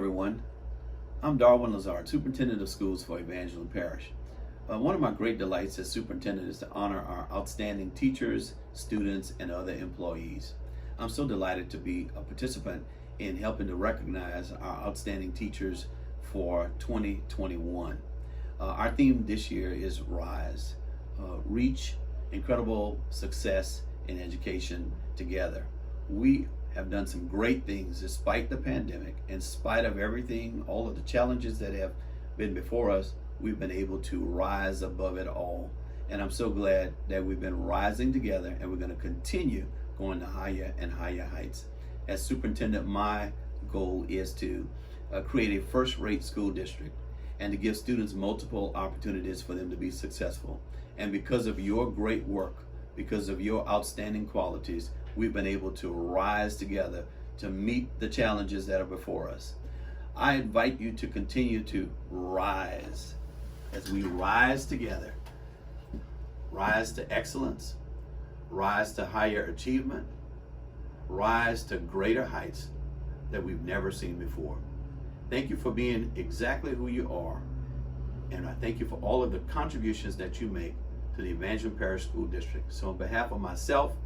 everyone. I'm Darwin Lazard, Superintendent of Schools for Evangeline Parish. One of my great delights as Superintendent is to honor our outstanding teachers, students, and other employees. I'm so delighted to be a participant in helping to recognize our outstanding teachers for 2021. Our theme this year is RISE, Reach Incredible Success in Education Together. We have done some great things despite the pandemic. In spite of everything, all of the challenges that have been before us, we've been able to rise above it all. And I'm so glad that we've been rising together, and we're going to continue going to higher and higher heights. As superintendent, my goal is to create a first-rate school district and to give students multiple opportunities for them to be successful. And because of your great work, because of your outstanding qualities, we've been able to rise together to meet the challenges that are before us. I invite you to continue to rise as we rise together. Rise to excellence, rise to higher achievement, rise to greater heights that we've never seen before. Thank you for being exactly who you are, and I thank you for all of the contributions that you make to the Evangeline Parish School District. So on behalf of myself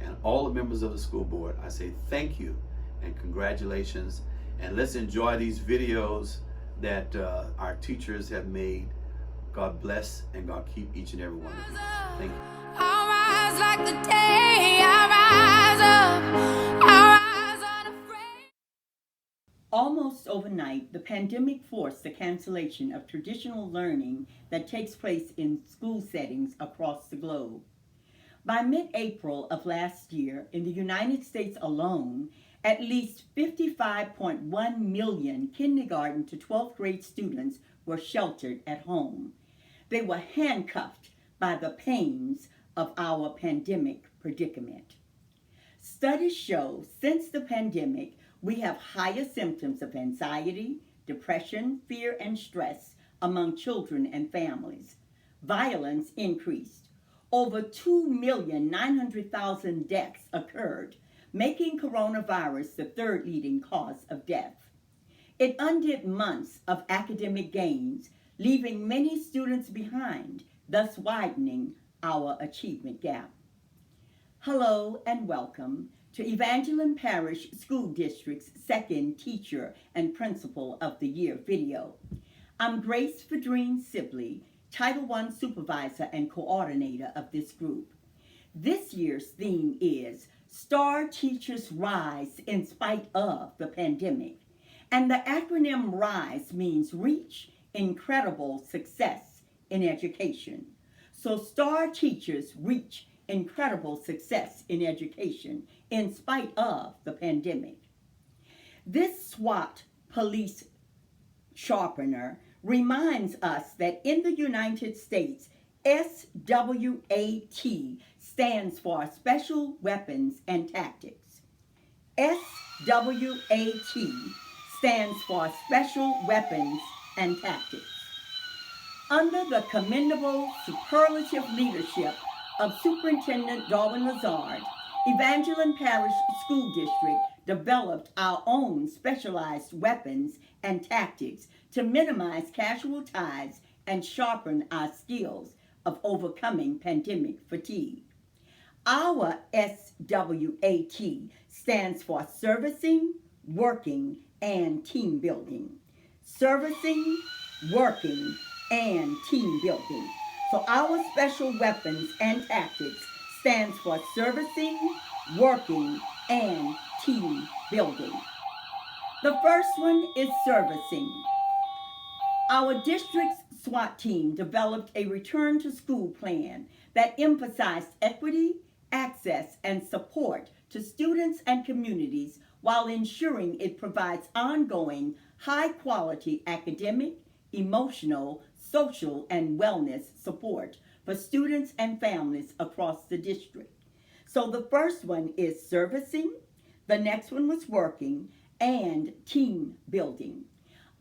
and all the members of the school board, I say thank you and congratulations, and let's enjoy these videos that our teachers have made. God bless and God keep each and every one of you. Thank you. I rise like the day, I rise up, I rise unafraid. Almost overnight, the pandemic forced the cancellation of traditional learning that takes place in school settings across the globe. By mid-April of last year, in the United States alone, at least 55.1 million kindergarten to 12th grade students were sheltered at home. They were handcuffed by the pains of our pandemic predicament. Studies show since the pandemic, we have higher symptoms of anxiety, depression, fear, and stress among children and families. Violence increased. Over 2,900,000 deaths occurred, making coronavirus the third leading cause of death. It undid months of academic gains, leaving many students behind, thus widening our achievement gap. Hello and welcome to Evangeline Parish School District's second Teacher and Principal of the Year video. I'm Grace Fedrine Sibley, Title I Supervisor and Coordinator of this group. This year's theme is Star Teachers Rise in Spite of the Pandemic. And the acronym RISE means Reach Incredible Success in Education. So Star Teachers reach incredible success in education in spite of the pandemic. This SWAT police sharpener reminds us that in the United States, SWAT stands for Special Weapons and Tactics. SWAT stands for Special Weapons and Tactics. Under the commendable superlative leadership of Superintendent Darwin Lazard, Evangeline Parish School District developed our own specialized weapons and tactics to minimize casualties and sharpen our skills of overcoming pandemic fatigue. Our SWAT stands for Servicing, Working, and Team Building. Servicing, Working, and Team Building. So our special weapons and tactics stands for Servicing, Working, and Team Building. The first one is servicing. Our district's SWAT team developed a return to school plan that emphasized equity, access, and support to students and communities while ensuring it provides ongoing, high-quality academic, emotional, social, and wellness support for students and families across the district. So the first one is servicing, the next one was working, and team building.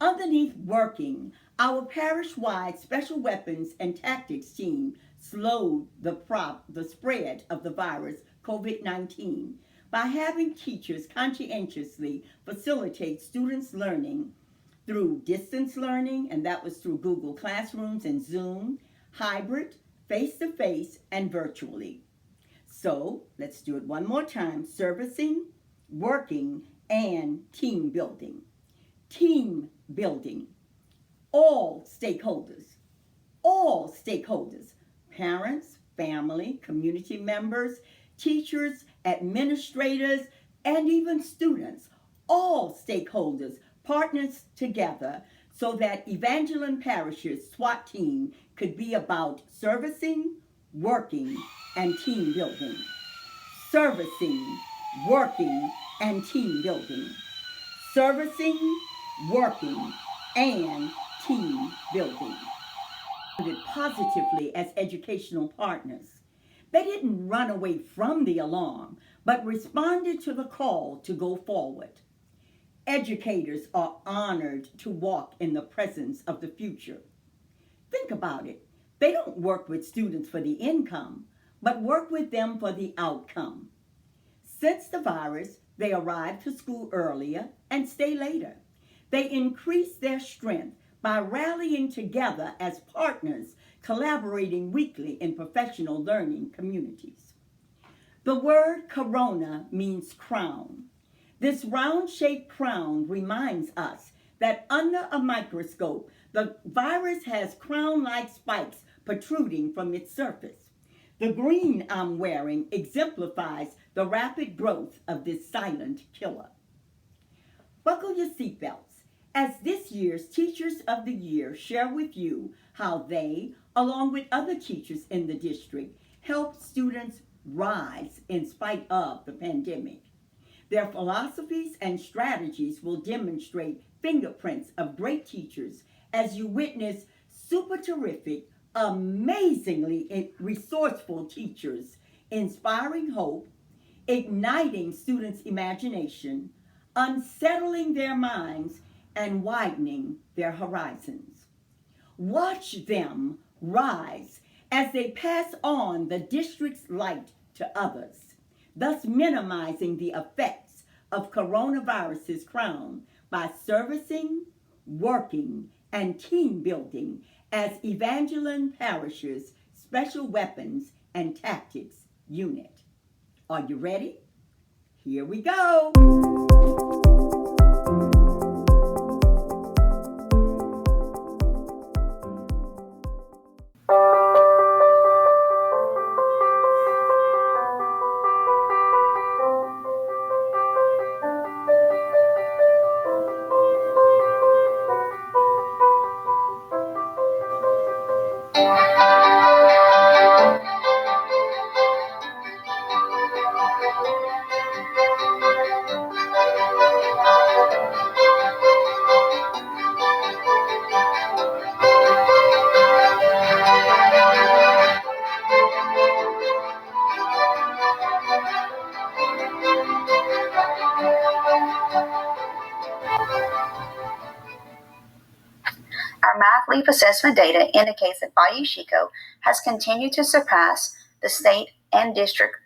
Underneath working, our parish-wide special weapons and tactics team slowed the spread of the virus, COVID-19, by having teachers conscientiously facilitate students' learning through distance learning, and that was through Google Classrooms and Zoom, hybrid, face-to-face, and virtually. So let's do it one more time. Servicing, working, and team building. Team building. All stakeholders, parents, family, community members, teachers, administrators, and even students, all stakeholders partners together so that Evangeline Parish's SWAT team could be about servicing, working, and team building. Servicing, working, and team building. Servicing, working, and team building. Positively as educational partners. They didn't run away from the alarm, but responded to the call to go forward. Educators are honored to walk in the presence of the future. Think about it. They don't work with students for the income, but work with them for the outcome. Since the virus, they arrive to school earlier and stay later. They increase their strength by rallying together as partners, collaborating weekly in professional learning communities. The word corona means crown. This round-shaped crown reminds us that under a microscope, the virus has crown-like spikes protruding from its surface. The green I'm wearing exemplifies the rapid growth of this silent killer. Buckle your seatbelts as this year's Teachers of the Year share with you how they, along with other teachers in the district, help students rise in spite of the pandemic. Their philosophies and strategies will demonstrate fingerprints of great teachers as you witness super terrific, amazingly resourceful teachers inspiring hope, igniting students' imagination, unsettling their minds, and widening their horizons. Watch them rise as they pass on the district's light to others, thus minimizing the effects of coronavirus's crown by servicing, working, and team building as Evangeline Parish's Special Weapons and Tactics Unit. Are you ready? Here we go. Our math leap assessment data indicates that Bayou Chico has continued to surpass the state and district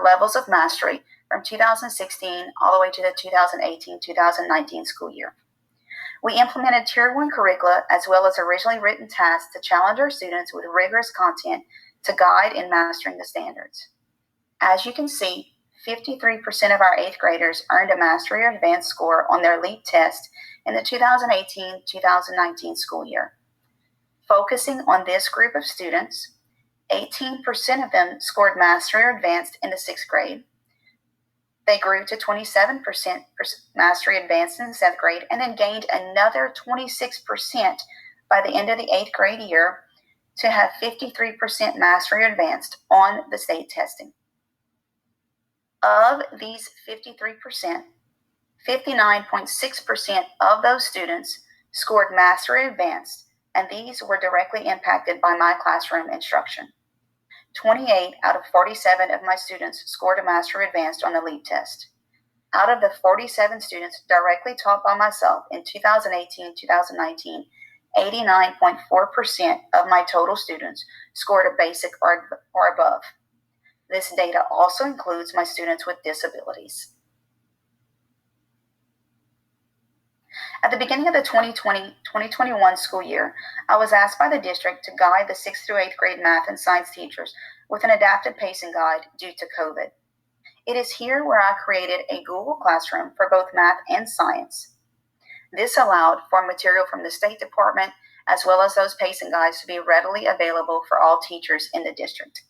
levels of mastery from 2016 all the way to the 2018-2019 school year. We implemented Tier 1 curricula as well as originally written tasks to challenge our students with rigorous content to guide in mastering the standards. As you can see, 53% of our 8th graders earned a mastery or advanced score on their LEAP test in the 2018-2019 school year. Focusing on this group of students, 18% of them scored mastery or advanced in the 6th grade. They grew to 27% mastery advanced in the 7th grade and then gained another 26% by the end of the 8th grade year to have 53% mastery or advanced on the state testing. Of these 53%, 59.6% of those students scored mastery advanced, and these were directly impacted by my classroom instruction. 28 out of 47 of my students scored a mastery advanced on the LEAP test. Out of the 47 students directly taught by myself in 2018-2019, 89.4% of my total students scored a basic or above. This data also includes my students with disabilities. At the beginning of the 2020-2021 school year, I was asked by the district to guide the 6th through 8th grade math and science teachers with an adapted pacing guide due to COVID. It is here where I created a Google Classroom for both math and science. This allowed for material from the State Department as well as those pacing guides to be readily available for all teachers in the district.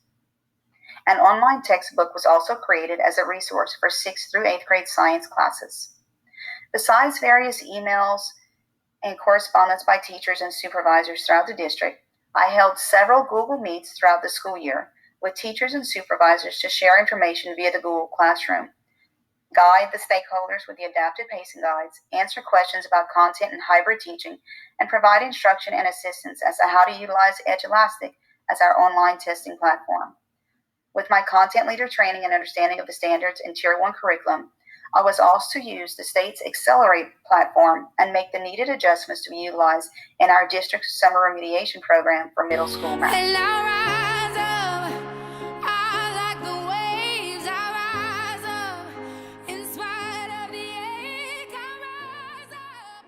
An online textbook was also created as a resource for 6th through 8th grade science classes. Besides various emails and correspondence by teachers and supervisors throughout the district, I held several Google Meets throughout the school year with teachers and supervisors to share information via the Google Classroom, guide the stakeholders with the adapted pacing guides, answer questions about content and hybrid teaching, and provide instruction and assistance as to how to utilize EdgeElastic as our online testing platform. With my content leader training and understanding of the standards in Tier 1 curriculum, I was asked to use the state's Accelerate platform and make the needed adjustments to be utilized in our district's summer remediation program for middle school math. And I rise up, I like the waves, I rise up, in spite of the ache, I rise up.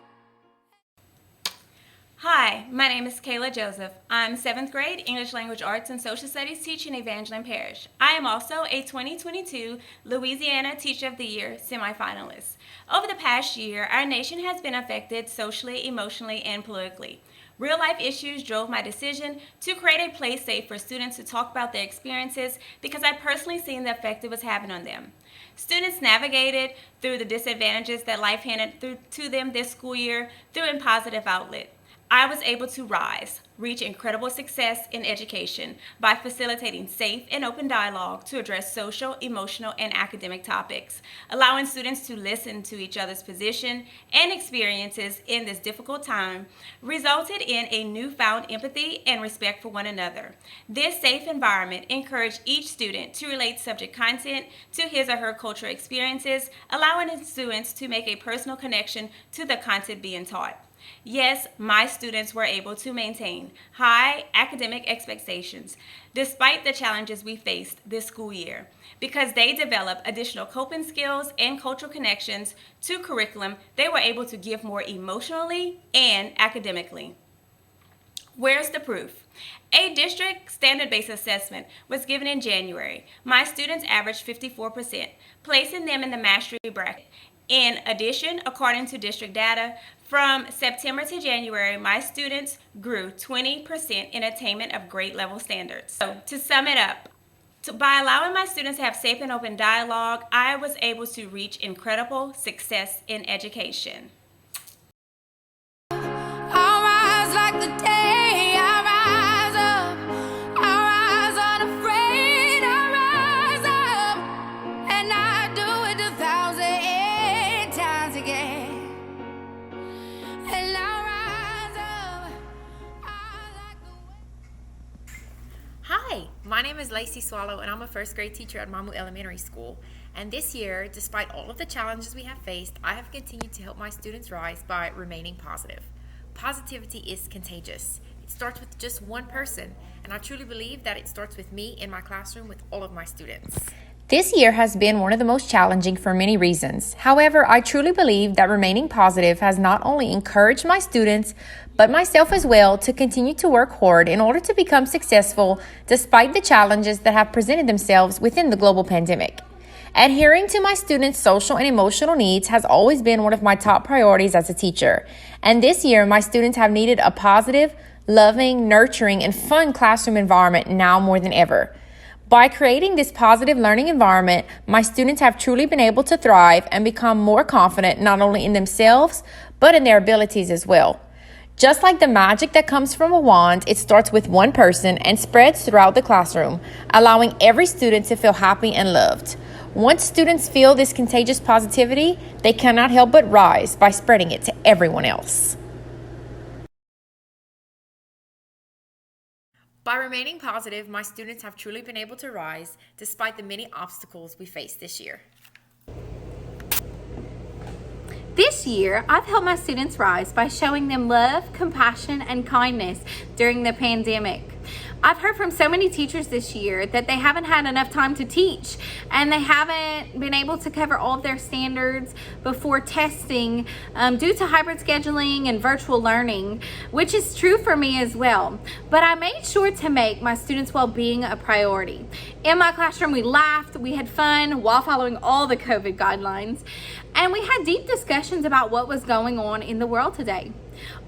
Hi, my name is Kayla Joseph. I'm 7th grade English Language Arts and Social Studies teacher in Evangeline Parish. I am also a 2022 Louisiana Teacher of the Year semifinalist. Over the past year, our nation has been affected socially, emotionally, and politically. Real-life issues drove my decision to create a place safe for students to talk about their experiences because I personally seen the effect it was having on them. Students navigated through the disadvantages that life handed to them this school year through a positive outlet. I was able to rise, reach incredible success in education by facilitating safe and open dialogue to address social, emotional, and academic topics, allowing students to listen to each other's position and experiences in this difficult time, resulted in a newfound empathy and respect for one another. This safe environment encouraged each student to relate subject content to his or her cultural experiences, allowing students to make a personal connection to the content being taught. Yes, my students were able to maintain high academic expectations despite the challenges we faced this school year because they developed additional coping skills and cultural connections to curriculum. They were able to give more emotionally and academically. Where's the proof? A district standard-based assessment was given in January. My students averaged 54%, placing them in the mastery bracket. In addition, according to district data, from September to January, my students grew 20% in attainment of grade level standards. So, to sum it up, by allowing my students to have safe and open dialogue, I was able to reach incredible success in education. I rise like the day, I rise up, I rise unafraid, I rise up, and I do it 1,000 times again. And I rise up, I like the way. Hi, my name is Lacey Swallow and I'm a first grade teacher at Mamu Elementary School. And this year, despite all of the challenges we have faced, I have continued to help my students rise by remaining positive. Positivity is contagious. It starts with just one person, and I truly believe that it starts with me in my classroom with all of my students. This year has been one of the most challenging for many reasons. However, I truly believe that remaining positive has not only encouraged my students, but myself as well to continue to work hard in order to become successful despite the challenges that have presented themselves within the global pandemic. Adhering to my students' social and emotional needs has always been one of my top priorities as a teacher. And this year, my students have needed a positive, loving, nurturing, and fun classroom environment now more than ever. By creating this positive learning environment, my students have truly been able to thrive and become more confident not only in themselves, but in their abilities as well. Just like the magic that comes from a wand, it starts with one person and spreads throughout the classroom, allowing every student to feel happy and loved. Once students feel this contagious positivity, they cannot help but rise by spreading it to everyone else. By remaining positive, my students have truly been able to rise despite the many obstacles we faced this year. This year, I've helped my students rise by showing them love, compassion, and kindness during the pandemic. I've heard from so many teachers this year that they haven't had enough time to teach, and they haven't been able to cover all of their standards before testing due to hybrid scheduling and virtual learning, which is true for me as well. But I made sure to make my students' well-being a priority. In my classroom, we laughed, we had fun while following all the COVID guidelines, and we had deep discussions about what was going on in the world today.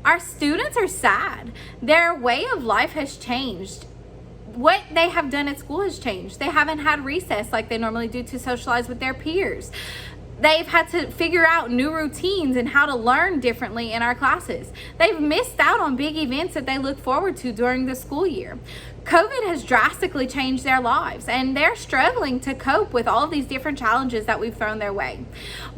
Our students are sad. Their way of life has changed. What they have done at school has changed. They haven't had recess like they normally do to socialize with their peers. They've had to figure out new routines and how to learn differently in our classes. They've missed out on big events that they look forward to during the school year. COVID has drastically changed their lives, and they're struggling to cope with all of these different challenges that we've thrown their way.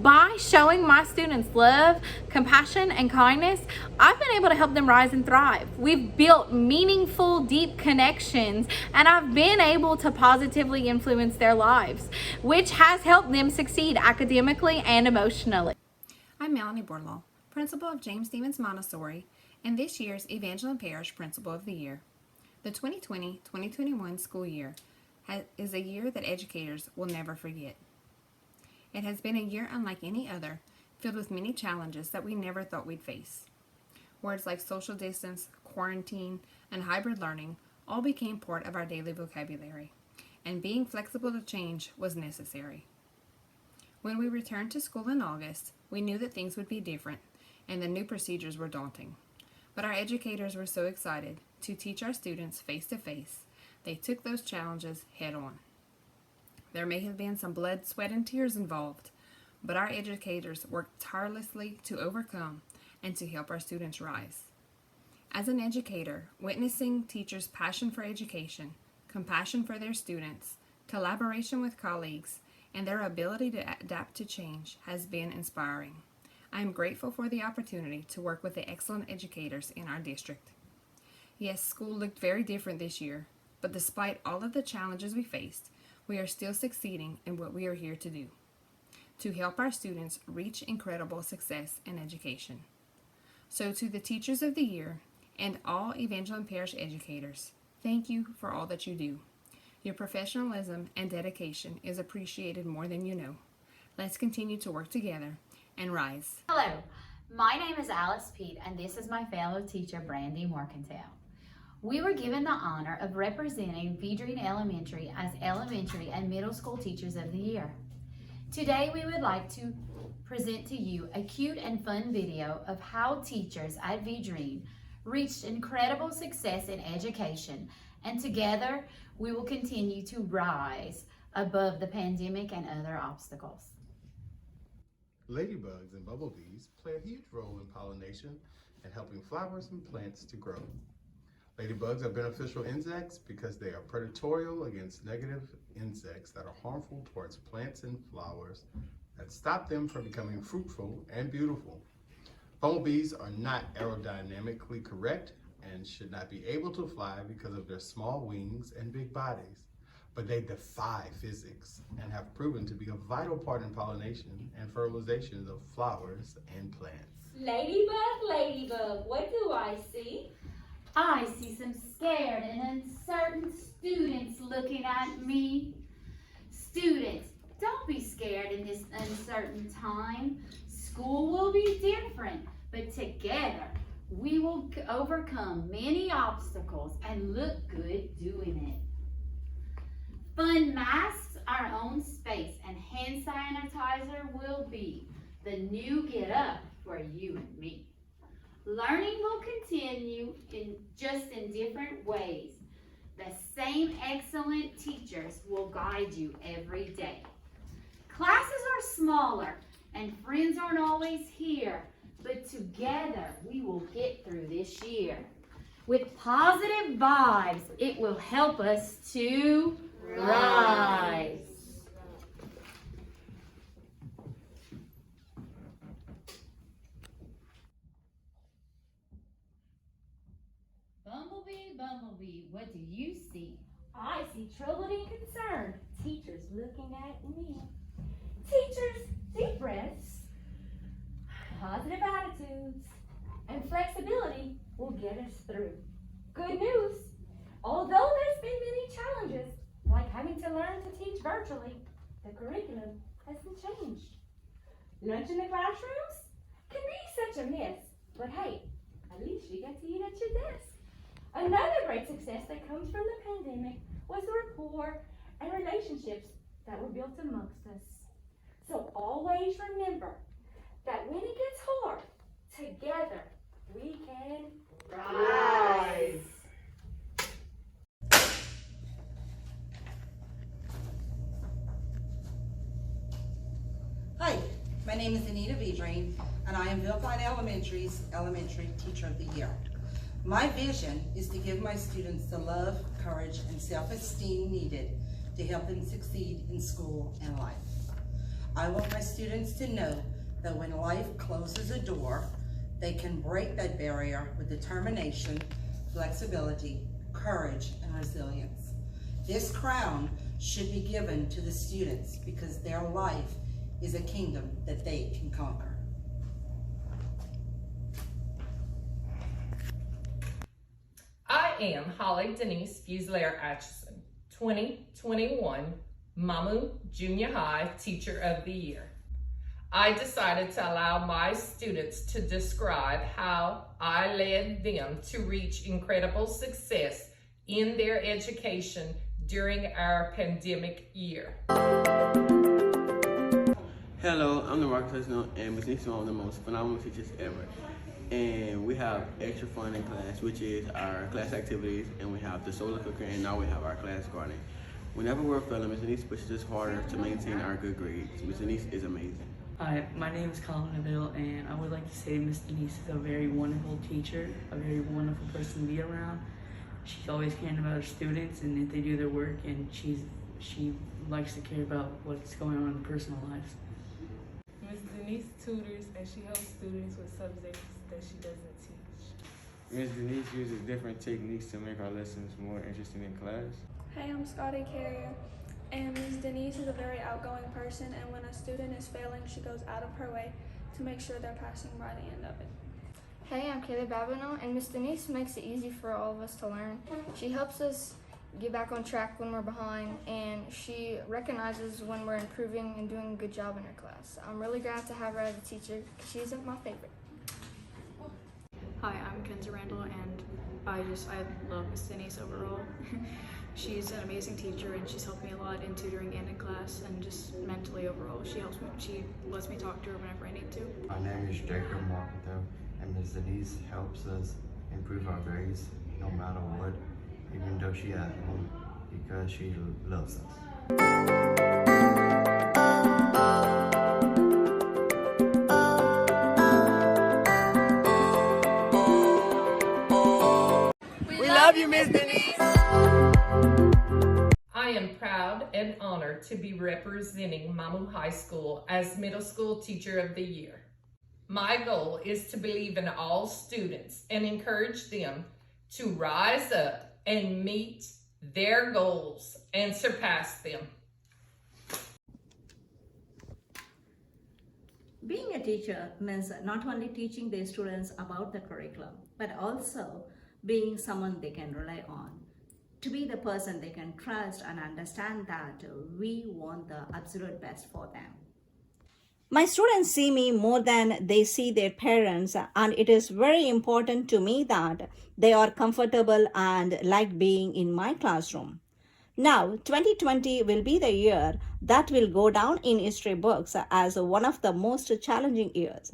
By showing my students love, compassion, and kindness, I've been able to help them rise and thrive. We've built meaningful, deep connections, and I've been able to positively influence their lives, which has helped them succeed academically and emotionally. I'm Melanie Borlaw, Principal of James Stevens Montessori, and this year's Evangeline Parish Principal of the Year. The 2020-2021 school year is a year that educators will never forget. It has been a year unlike any other, filled with many challenges that we never thought we'd face. Words like social distance, quarantine, and hybrid learning all became part of our daily vocabulary, and being flexible to change was necessary. When we returned to school in August, we knew that things would be different, and the new procedures were daunting. But our educators were so excited to teach our students face-to-face, they took those challenges head-on. There may have been some blood, sweat, and tears involved, but our educators worked tirelessly to overcome and to help our students rise. As an educator, witnessing teachers' passion for education, compassion for their students, collaboration with colleagues, and their ability to adapt to change has been inspiring. I am grateful for the opportunity to work with the excellent educators in our district. Yes, school looked very different this year, but despite all of the challenges we faced, we are still succeeding in what we are here to do, to help our students reach incredible success in education. So to the teachers of the year and all Evangeline Parish educators, thank you for all that you do. Your professionalism and dedication is appreciated more than you know. Let's continue to work together and rise. Hello, my name is Alice Pete, and this is my fellow teacher, Brandy Morcantel. We were given the honor of representing Evangeline Elementary as Elementary and Middle School Teachers of the Year. Today, we would like to present to you a cute and fun video of how teachers at Evangeline reached incredible success in education, and together, we will continue to rise above the pandemic and other obstacles. Ladybugs and bumblebees play a huge role in pollination and helping flowers and plants to grow. Ladybugs are beneficial insects because they are predatorial against negative insects that are harmful towards plants and flowers that stop them from becoming fruitful and beautiful. Bumblebees are not aerodynamically correct and should not be able to fly because of their small wings and big bodies. But they defy physics and have proven to be a vital part in pollination and fertilization of flowers and plants. Ladybug, ladybug, what do I see? I see some scared and uncertain students looking at me. Students, don't be scared in this uncertain time. School will be different, but together we will overcome many obstacles and look good doing it. Fun masks, our own space, and hand sanitizer will be the new get up for you and me. Learning will continue in different ways. The same excellent teachers will guide you every day. Classes are smaller and friends aren't always here, but together we will get through this year. With positive vibes, it will help us to rise. Bumblebee, bumblebee, what do you see? I see troubled and concerned teachers looking at me. Teachers, deep breaths, positive attitudes, and flexibility will get us through. Good news, Although there's been many challenges, like having to learn to teach virtually, the curriculum hasn't changed. Lunch in the classrooms can be such a mess, but hey, at least you get to eat at your desk. Another great success that comes from the pandemic was the rapport and relationships that were built amongst us. So always remember that when it gets hard, together we can rise. Hi, my name is Anita Evangeline, and I am Vilcline Elementary's Elementary Teacher of the Year. My vision is to give my students the love, courage, and self-esteem needed to help them succeed in school and life. I want my students to know that when life closes a door, they can break that barrier with determination, flexibility, courage, and resilience. This crown should be given to the students because their life is a kingdom that they can conquer. I am Holly Denise Fuselier-Atchison, 2021 Mamu Junior High Teacher of the Year. I decided to allow my students to describe how I led them to reach incredible success in their education during our pandemic year. Hello, I'm the rock professional, and Ms. Nisa is one of the most phenomenal teachers ever. And we have extra fun in class, which is our class activities, and we have the solar cooker, and now we have our class gardening. Whenever we're failing, Ms. Denise pushes us harder to maintain our good grades. Ms. Denise is amazing. Hi, my name is Colin Neville, and I would like to say Ms. Denise is a very wonderful teacher, a very wonderful person to be around. She's always caring about her students and if they do their work, and she likes to care about what's going on in their personal lives. Ms. Denise tutors and she helps students with subjects that she doesn't teach. Ms. Denise uses different techniques to make our lessons more interesting in class. Hey, I'm Scotty Carrier, and Ms. Denise is a very outgoing person, and when a student is failing, she goes out of her way to make sure they're passing by the end of it. Hey, I'm Kayla Babineau, and Ms. Denise makes it easy for all of us to learn. She helps us get back on track when we're behind, and she recognizes when we're improving and doing a good job in her class. I'm really glad to have her as a teacher because she's my favorite. Hi, I'm Kenza Randall, and I love Ms. Denise overall. She's an amazing teacher, and she's helped me a lot in tutoring and in class, and just mentally overall. She lets me talk to her whenever I need to. My name is Jacob Marketo, and Ms. Denise helps us improve our grades no matter what, even though she at home, because she loves us. We love you, Ms. Denise. I am proud and honored to be representing Mamu High School as Middle School Teacher of the Year. My goal is to believe in all students and encourage them to rise up and meet their goals and surpass them. Being a teacher means not only teaching their students about the curriculum, but also being someone they can rely on, to be the person they can trust and understand that we want the absolute best for them. My students see me more than they see their parents, and it is very important to me that they are comfortable and like being in my classroom. Now, 2020 will be the year that will go down in history books as one of the most challenging years.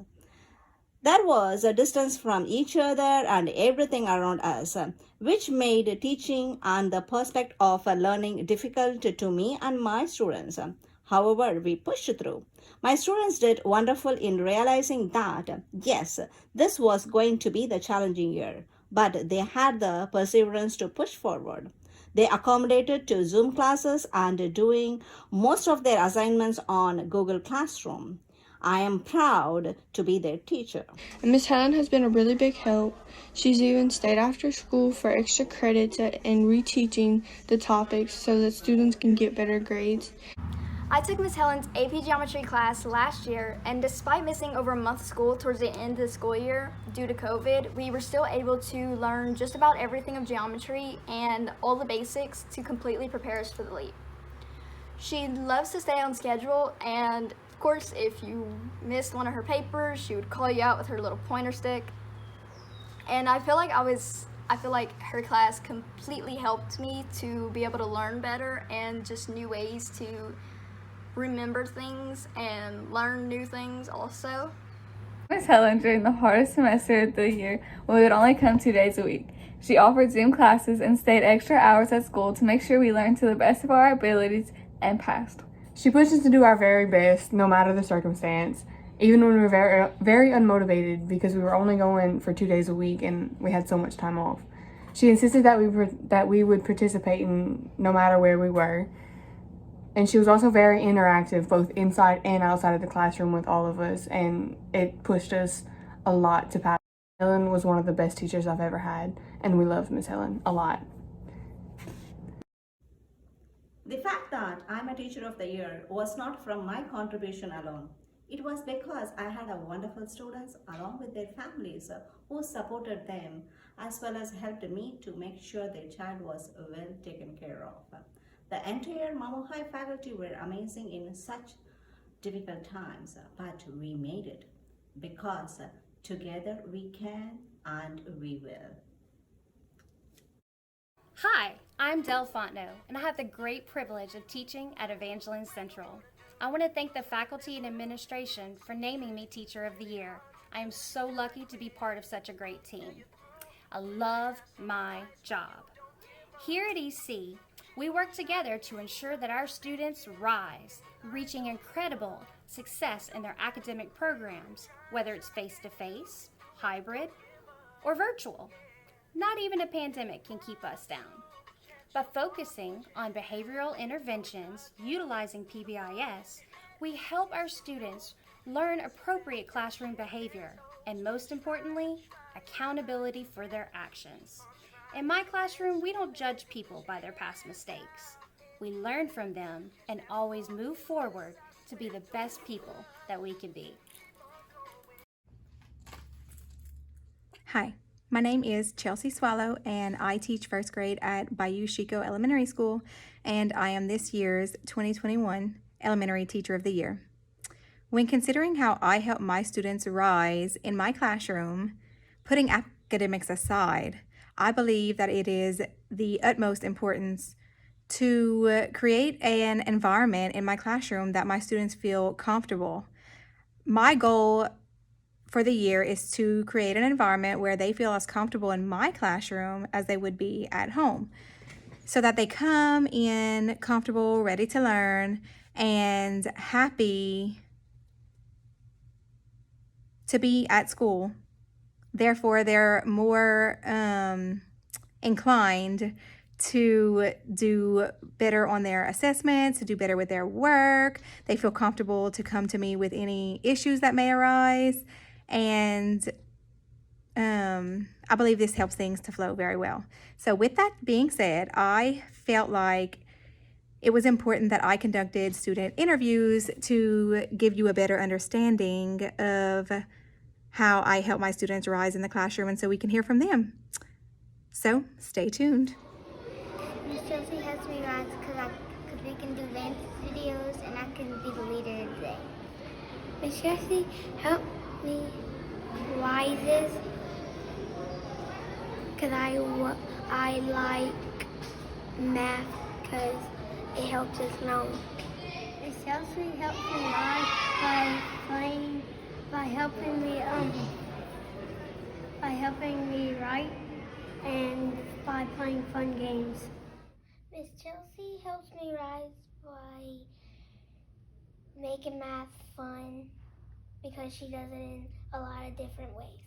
There was a distance from each other and everything around us, which made teaching and the prospect of learning difficult to me and my students. However, we pushed through. My students did wonderful in realizing that, yes, this was going to be the challenging year, but they had the perseverance to push forward. They accommodated to Zoom classes and doing most of their assignments on Google Classroom. I am proud to be their teacher. And Miss Helen has been a really big help. She's even stayed after school for extra credits and reteaching the topics so that students can get better grades. I took Miss Helen's AP Geometry class last year, and despite missing over a month of school towards the end of the school year due to COVID, we were still able to learn just about everything of geometry and all the basics to completely prepare us for the leap. She loves to stay on schedule, and of course, if you missed one of her papers, she would call you out with her little pointer stick. And I feel like her class completely helped me to be able to learn better and just new ways to remember things and learn new things also. Miss Helen during the hardest semester of the year when we would only come 2 days a week. She offered Zoom classes and stayed extra hours at school to make sure we learned to the best of our abilities and passed. She pushed us to do our very best no matter the circumstance, even when we were very, very unmotivated because we were only going for 2 days a week and we had so much time off. She insisted that we would participate in no matter where we were. And she was also very interactive, both inside and outside of the classroom with all of us, and it pushed us a lot to pass. Helen was one of the best teachers I've ever had, and we loved Miss Helen a lot. The fact that I'm a Teacher of the Year was not from my contribution alone. It was because I had a wonderful students along with their families who supported them as well as helped me to make sure their child was well taken care of. The entire Mamu High faculty were amazing in such difficult times, but we made it because together we can and we will. Hi, I'm Del Fontenot, and I have the great privilege of teaching at Evangeline Central. I want to thank the faculty and administration for naming me Teacher of the Year. I am so lucky to be part of such a great team. I love my job. Here at EC, we work together to ensure that our students rise, reaching incredible success in their academic programs, whether it's face-to-face, hybrid, or virtual. Not even a pandemic can keep us down. By focusing on behavioral interventions utilizing PBIS, we help our students learn appropriate classroom behavior and, most importantly, accountability for their actions. In my classroom, we don't judge people by their past mistakes. We learn from them and always move forward to be the best people that we can be. Hi, my name is Chelsea Swallow, and I teach first grade at Bayou Chico Elementary School, and I am this year's 2021 Elementary Teacher of the Year. When considering how I help my students rise in my classroom, putting academics aside, I believe that it is the utmost importance to create an environment in my classroom that my students feel comfortable. My goal for the year is to create an environment where they feel as comfortable in my classroom as they would be at home, so that they come in comfortable, ready to learn, and happy to be at school. Therefore, they're more inclined to do better on their assessments, to do better with their work. They feel comfortable to come to me with any issues that may arise. And I believe this helps things to flow very well. So with that being said, I felt like it was important that I conducted student interviews to give you a better understanding of how I help my students rise in the classroom, and so we can hear from them. So stay tuned. Miss Chelsea helps me rise because we can do dance videos and I can be the leader of the day. Miss Chelsea helped me rises because I like math because it helps us know. Miss Chelsea helps me rise by helping me write and by playing fun games. Miss Chelsea helps me rise by making math fun because she does it in a lot of different ways.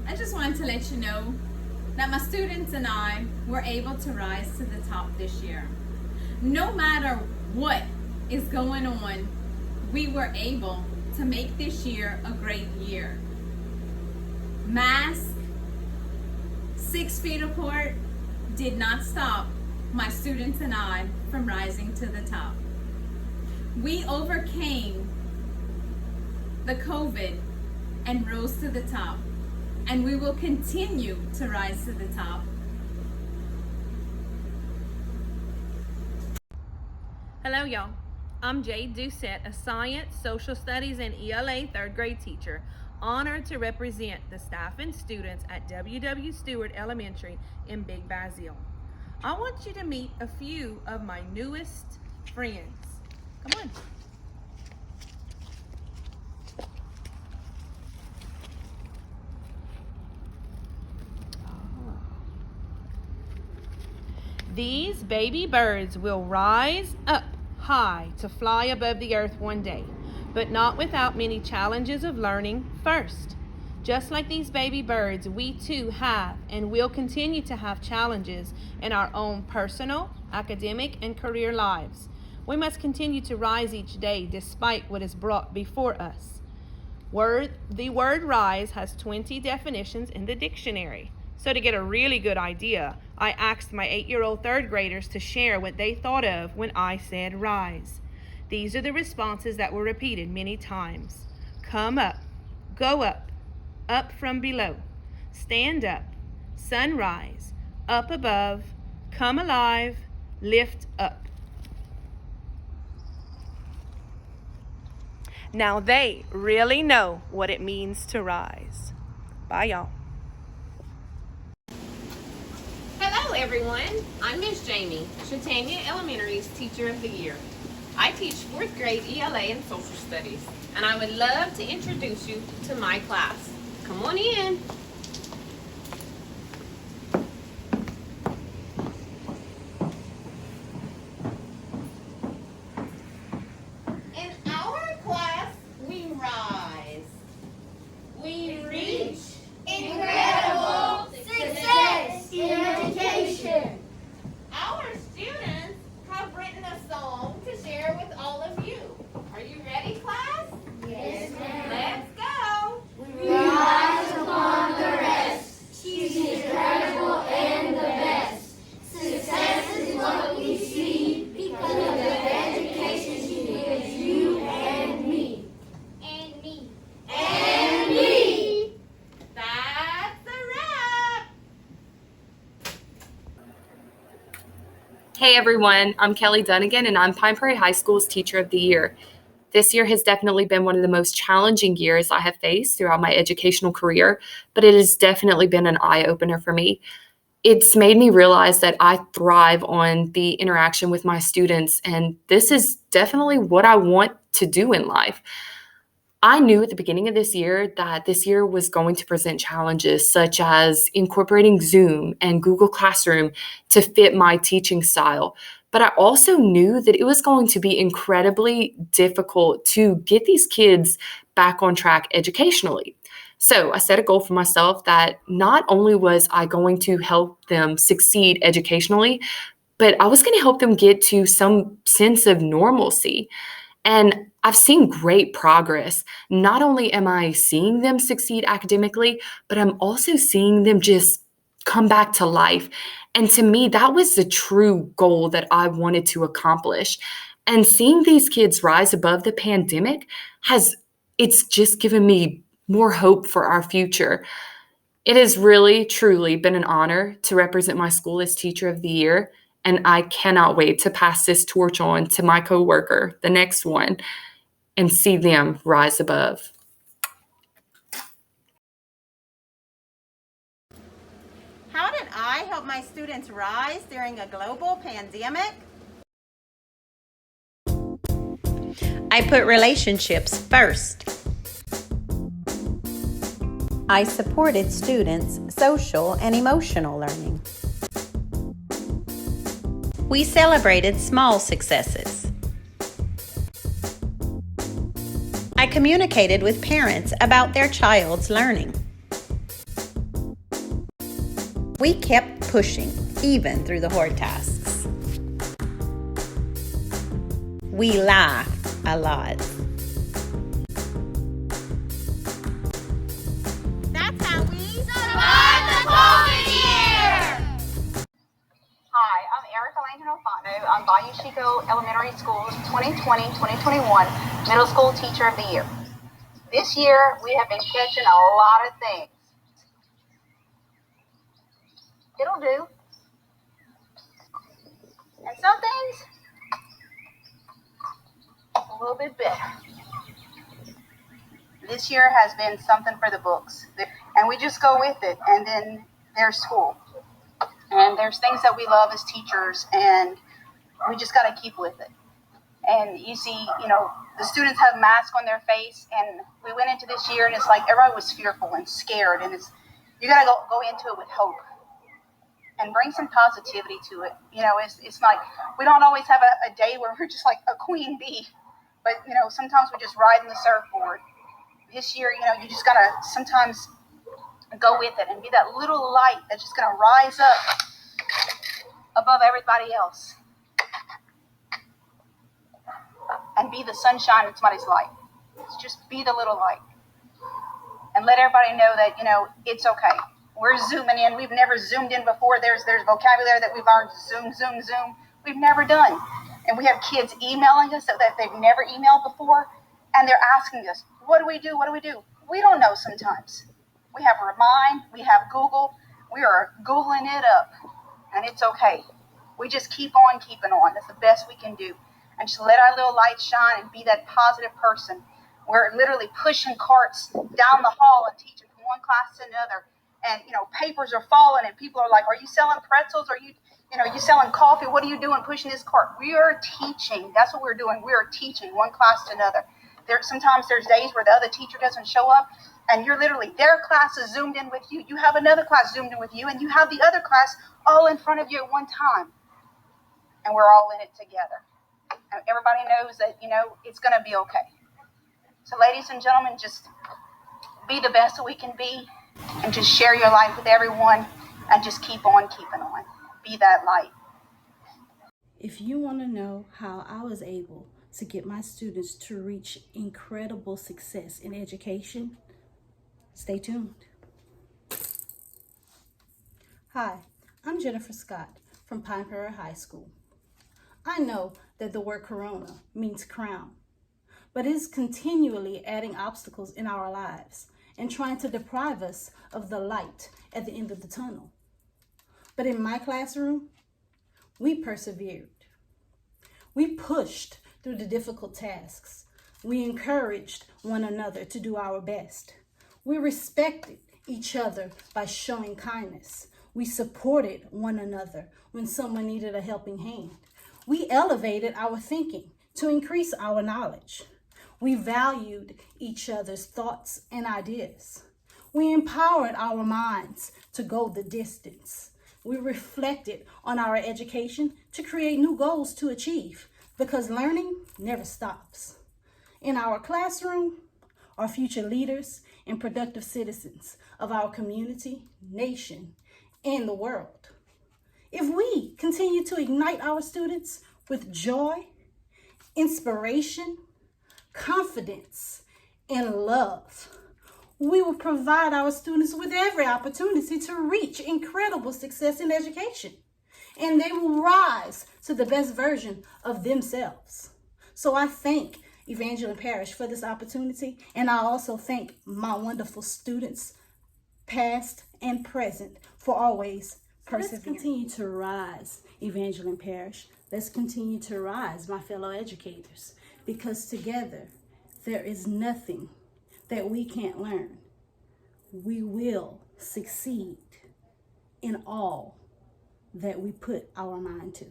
I just wanted to let you know that my students and I were able to rise to the top this year. No matter what is going on, we were able to make this year a great year. Mask, 6 feet apart, did not stop my students and I from rising to the top. We overcame the COVID and rose to the top, and we will continue to rise to the top. Hello, y'all. I'm Jade Doucette, a science, social studies, and ELA third grade teacher, honored to represent the staff and students at W.W. Stewart Elementary in Big Basile. I want you to meet a few of my newest friends. Come on. These baby birds will rise up high to fly above the earth one day, but not without many challenges of learning first. Just like these baby birds, we too have and will continue to have challenges in our own personal, academic, and career lives. We must continue to rise each day despite what is brought before us. The word rise has 20 definitions in the dictionary. So to get a really good idea, I asked my 8-year-old third graders to share what they thought of when I said rise. These are the responses that were repeated many times. Come up, go up from below, stand up, sunrise, up above, come alive, lift up. Now they really know what it means to rise. Bye, y'all. Hello everyone, I'm Miss Jamie, Chautauqua Elementary's Teacher of the Year. I teach 4th grade ELA and Social Studies, and I would love to introduce you to my class. Come on in. In our class, we rise. We reach incredible success in education. Our students have written a song to share with all of you. Are you ready, class? Yes, ma'am. Let's go. We rise upon the rest. She's incredible and the best. Success is what we see because of the education she gives you and me. And me. And me. That's a wrap. Hey everyone, I'm Kelly Dunnigan and I'm Pine Prairie High School's Teacher of the Year. This year has definitely been one of the most challenging years I have faced throughout my educational career, but it has definitely been an eye-opener for me. It's made me realize that I thrive on the interaction with my students, and this is definitely what I want to do in life. I knew at the beginning of this year that this year was going to present challenges such as incorporating Zoom and Google Classroom to fit my teaching style. But I also knew that it was going to be incredibly difficult to get these kids back on track educationally. So I set a goal for myself that not only was I going to help them succeed educationally, but I was going to help them get to some sense of normalcy. And I've seen great progress. Not only am I seeing them succeed academically, but I'm also seeing them just come back to life. And to me, that was the true goal that I wanted to accomplish. And seeing these kids rise above the pandemic it's just given me more hope for our future. It has really, truly been an honor to represent my school as Teacher of the Year. And I cannot wait to pass this torch on to my coworker, the next one, and see them rise above. How did I help my students rise during a global pandemic? I put relationships first. I supported students' social and emotional learning. We celebrated small successes. I communicated with parents about their child's learning. We kept pushing, even through the hard tasks. We laughed a lot. That's how we survived the COVID year! Hi, I'm Evangeline I'm Bayou Chico Elementary School's 2020-2021 Middle School Teacher of the Year. This year, we have been catching a lot of things. It'll do. And some things, a little bit better. This year has been something for the books. And we just go with it. And then there's school. And there's things that we love as teachers, and we just got to keep with it. And you see, the students have masks on their face, and we went into this year, and it's like everybody was fearful and scared, and you got to go into it with hope and bring some positivity to it. It's like we don't always have a day where we're just like a queen bee, but sometimes we're just riding the surfboard. This year, you just got to sometimes go with it and be that little light that's just going to rise up above everybody else and be the sunshine in somebody's life. Just be the little light and let everybody know that, it's okay. We're zooming in. We've never zoomed in before. There's vocabulary that we've learned. Zoom. We've never done. And we have kids emailing us that they've never emailed before, and they're asking us, what do we do? We don't know sometimes. We have Remind, we have Google, we are Googling it up, and it's okay. We just keep on keeping on. That's the best we can do. And just let our little light shine and be that positive person. We're literally pushing carts down the hall and teaching from one class to another. And, papers are falling and people are like, are you selling pretzels? Are you selling coffee? What are you doing pushing this cart? We are teaching. That's what we're doing. We are teaching one class to another. Sometimes there's days where the other teacher doesn't show up, and you're literally, their class is zoomed in with you. You have another class zoomed in with you, and you have the other class all in front of you at one time. And we're all in it together. And everybody knows that, it's going to be okay. So ladies and gentlemen, just be the best that we can be, and just share your life with everyone, and just keep on keeping on. Be that light. If you want to know how I was able to get my students to reach incredible success in education, stay tuned. Hi, I'm Jennifer Scott from Parish High School. I know that the word corona means crown, but it is continually adding obstacles in our lives and trying to deprive us of the light at the end of the tunnel. But in my classroom, we persevered. We pushed through the difficult tasks. We encouraged one another to do our best. We respected each other by showing kindness. We supported one another when someone needed a helping hand. We elevated our thinking to increase our knowledge. We valued each other's thoughts and ideas. We empowered our minds to go the distance. We reflected on our education to create new goals to achieve, because learning never stops. In our classroom, our future leaders and productive citizens of our community, nation, and the world. If we continue to ignite our students with joy, inspiration, confidence, and love, we will provide our students with every opportunity to reach incredible success in education, and they will rise to the best version of themselves. So I thank Evangeline Parish for this opportunity, and I also thank my wonderful students, past and present, for always persevering. Let's continue to rise, Evangeline Parish. Let's continue to rise, my fellow educators, because together there is nothing that we can't learn. We will succeed in all that we put our mind to.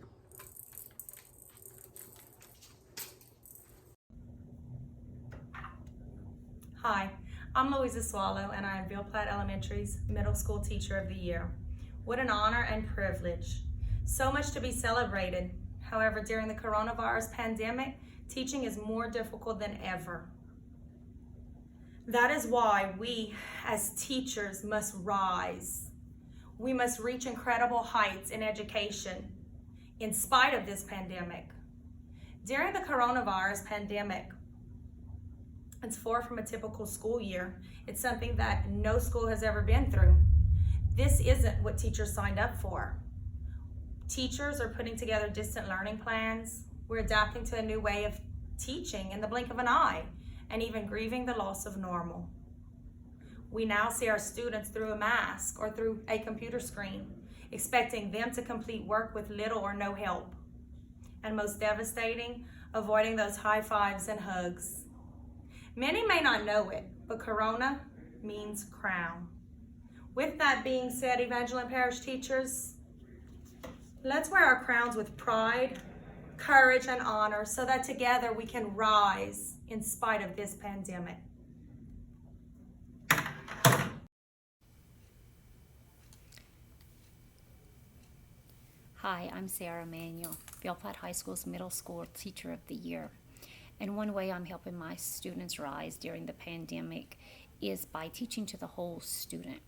Hi, I'm Louisa Swallow, and I am Ville Platte Elementary's Middle School Teacher of the Year. What an honor and privilege. So much to be celebrated. However, during the coronavirus pandemic, teaching is more difficult than ever. That is why we as teachers must rise. we must reach incredible heights in education in spite of this pandemic. During the coronavirus pandemic, it's far from a typical school year. It's something that no school has ever been through. This isn't what teachers signed up for. Teachers are putting together distant learning plans. We're adapting to a new way of teaching in the blink of an eye, and even grieving the loss of normal. We now see our students through a mask or through a computer screen, expecting them to complete work with little or no help. And most devastating, avoiding those high fives and hugs. Many may not know it, but Corona means crown. With that being said, Evangeline Parish teachers, let's wear our crowns with pride, courage, and honor so that together we can rise in spite of this pandemic. Hi, I'm Sarah Emanuel, Belplatte High School's Middle School Teacher of the Year. And one way I'm helping my students rise during the pandemic is by teaching to the whole student.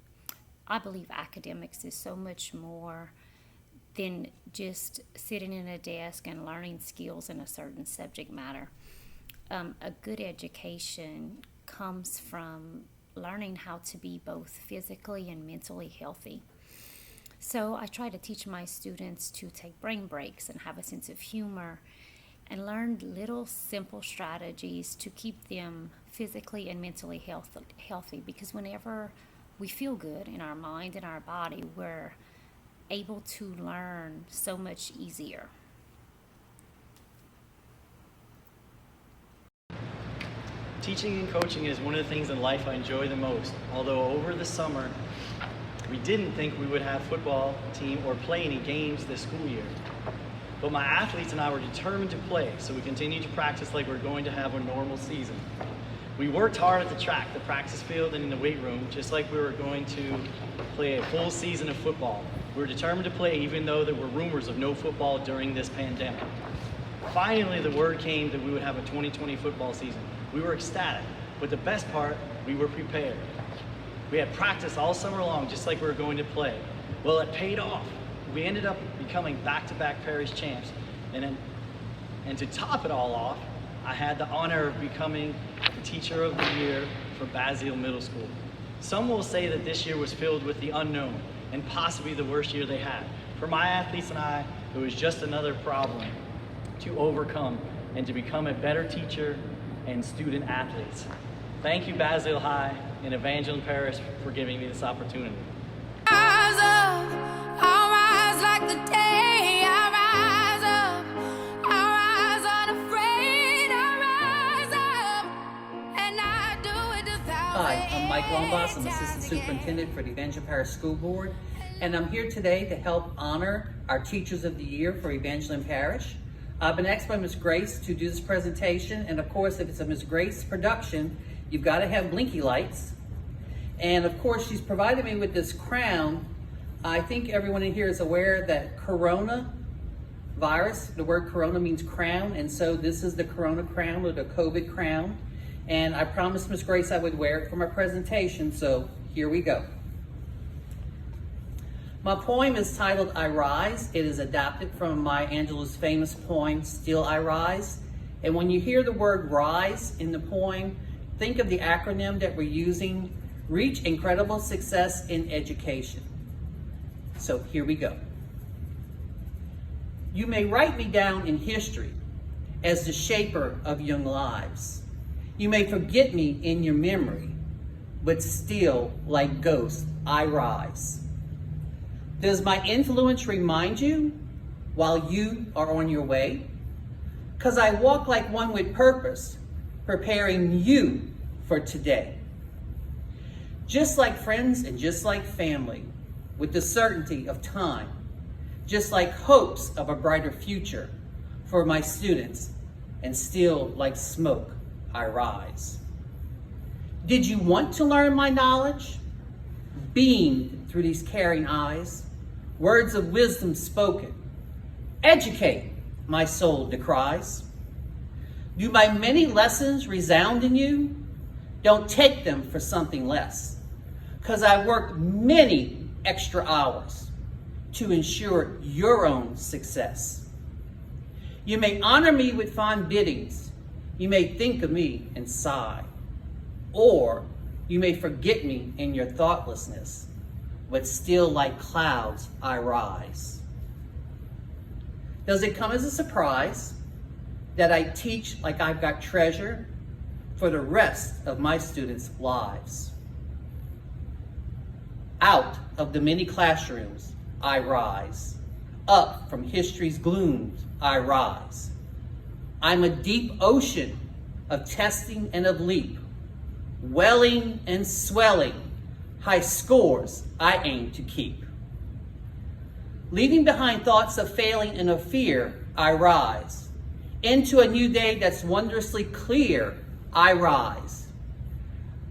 I believe academics is so much more than just sitting in a desk and learning skills in a certain subject matter. A good education comes from learning how to be both physically and mentally healthy. So I try to teach my students to take brain breaks and have a sense of humor and learn little simple strategies to keep them physically and mentally healthy, because whenever we feel good in our mind and our body, we're able to learn so much easier. Teaching and coaching is one of the things in life I enjoy the most. Although over the summer, we didn't think we would have football team or play any games this school year. But my athletes and I were determined to play, so we continued to practice like we're going to have a normal season. We worked hard at the track, the practice field, and in the weight room, just like we were going to play a full season of football. We were determined to play even though there were rumors of no football during this pandemic. Finally, the word came that we would have a 2020 football season. We were ecstatic, but the best part, we were prepared. We had practice all summer long, just like we were going to play. Well, it paid off. We ended up becoming back-to-back Parish champs. And to top it all off, I had the honor of becoming the Teacher of the Year for Basile Middle School. Some will say that this year was filled with the unknown and possibly the worst year they had. For my athletes and I, it was just another problem to overcome and to become a better teacher and student athletes. Thank you, Basile High and Evangeline Parish, for giving me this opportunity. Rise up, I'll rise like the day. I rise up, I rise unafraid. I rise up, and I do it 1,000. Hi, I'm Mike Lombas. I'm Assistant Superintendent for the Evangeline Parish School Board, and I'm here today to help honor our Teachers of the Year for Evangeline Parish. I've been asked by Ms. Grace to do this presentation, and of course, if it's a Ms. Grace production, you've got to have blinky lights. And of course, she's provided me with this crown. I think everyone in here is aware that corona virus, the word corona means crown, and so this is the corona crown or the COVID crown. And I promised Ms. Grace I would wear it for my presentation, so here we go. My poem is titled I Rise. It is adapted from Maya Angelou's famous poem, Still I Rise. And when you hear the word rise in the poem, think of the acronym that we're using, Reach Incredible Success in Education. So here we go. You may write me down in history as the shaper of young lives. You may forget me in your memory, but still, like ghosts, I rise. Does my influence remind you while you are on your way? 'Cause I walk like one with purpose, preparing you for today. Just like friends and just like family, with the certainty of time, just like hopes of a brighter future for my students, and still like smoke, I rise. Did you want to learn my knowledge? Beamed through these caring eyes, words of wisdom spoken. Educate, my soul decries. Do my many lessons resound in you? Don't take them for something less, 'cause I worked many extra hours to ensure your own success. You may honor me with fond biddings. You may think of me and sigh. Or you may forget me in your thoughtlessness, but still like clouds I rise. Does it come as a surprise that I teach like I've got treasure for the rest of my students' lives? Out of the many classrooms I rise. Up from history's glooms I rise. I'm a deep ocean of testing and of leap, welling and swelling, high scores I aim to keep. Leaving behind thoughts of failing and of fear, I rise. Into a new day that's wondrously clear, I rise.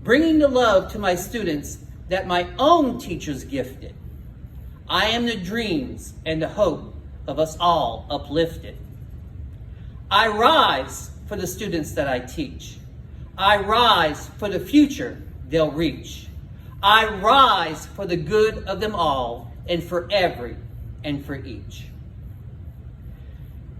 Bringing the love to my students that my own teachers gifted. I am the dreams and the hope of us all uplifted. I rise for the students that I teach. I rise for the future they'll reach. I rise for the good of them all and for every and for each.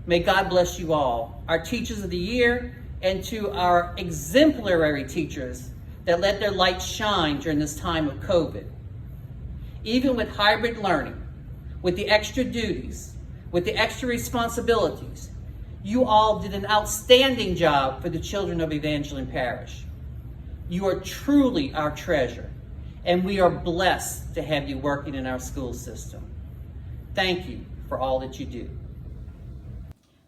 May God bless you all, our teachers of the year, and to our exemplary teachers that let their light shine during this time of COVID. Even with hybrid learning, with the extra duties, with the extra responsibilities, you all did an outstanding job for the children of Evangeline Parish. You are truly our treasure, and we are blessed to have you working in our school system. Thank you for all that you do.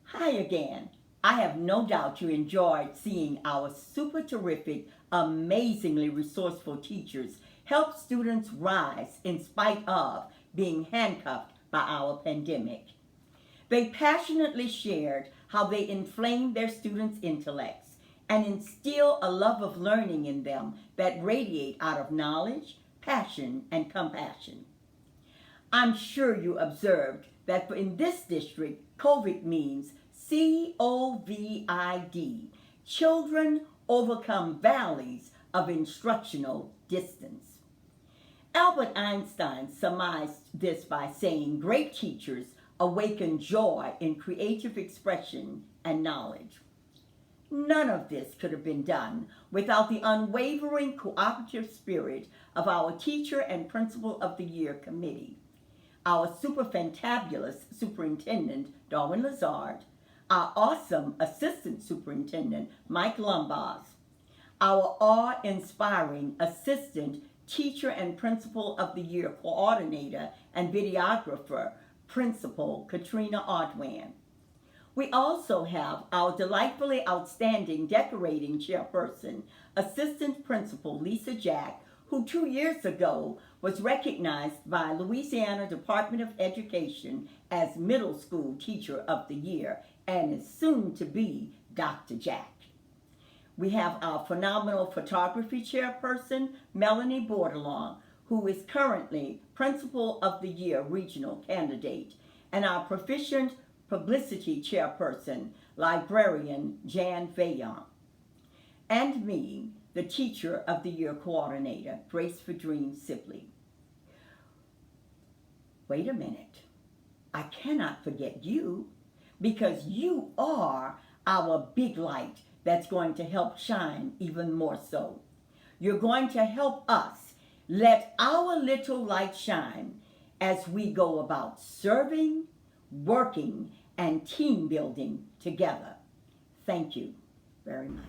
Hi again. I have no doubt you enjoyed seeing our super terrific, amazingly resourceful teachers help students rise in spite of being handcuffed by our pandemic. They passionately shared how they inflamed their students' intellects and instill a love of learning in them that radiate out of knowledge, passion, and compassion. I'm sure you observed that in this district, COVID means COVID. Children overcome valleys of instructional distance. Albert Einstein surmised this by saying, great teachers awaken joy in creative expression and knowledge. None of this could have been done without the unwavering cooperative spirit of our Teacher and Principal of the Year committee, our super fantabulous Superintendent, Darwin Lazard, our awesome Assistant Superintendent, Mike Lumbas, our awe-inspiring Assistant Teacher and Principal of the Year Coordinator and Videographer, Principal Katrina Odwan. We also have our delightfully outstanding decorating chairperson, Assistant Principal Lisa Jack, who 2 years ago was recognized by Louisiana Department of Education as Middle School Teacher of the Year and is soon to be Dr. Jack. We have our phenomenal photography chairperson, Melanie Bordelon, who is currently Principal of the Year Regional Candidate, and our proficient publicity chairperson, librarian Jan Vaillant, and me, the Teacher of the Year Coordinator, Grace Fadreen Sibley. Wait a minute. I cannot forget you, because you are our big light that's going to help shine even more so. You're going to help us let our little light shine as we go about serving, working, and team building together. Thank you very much.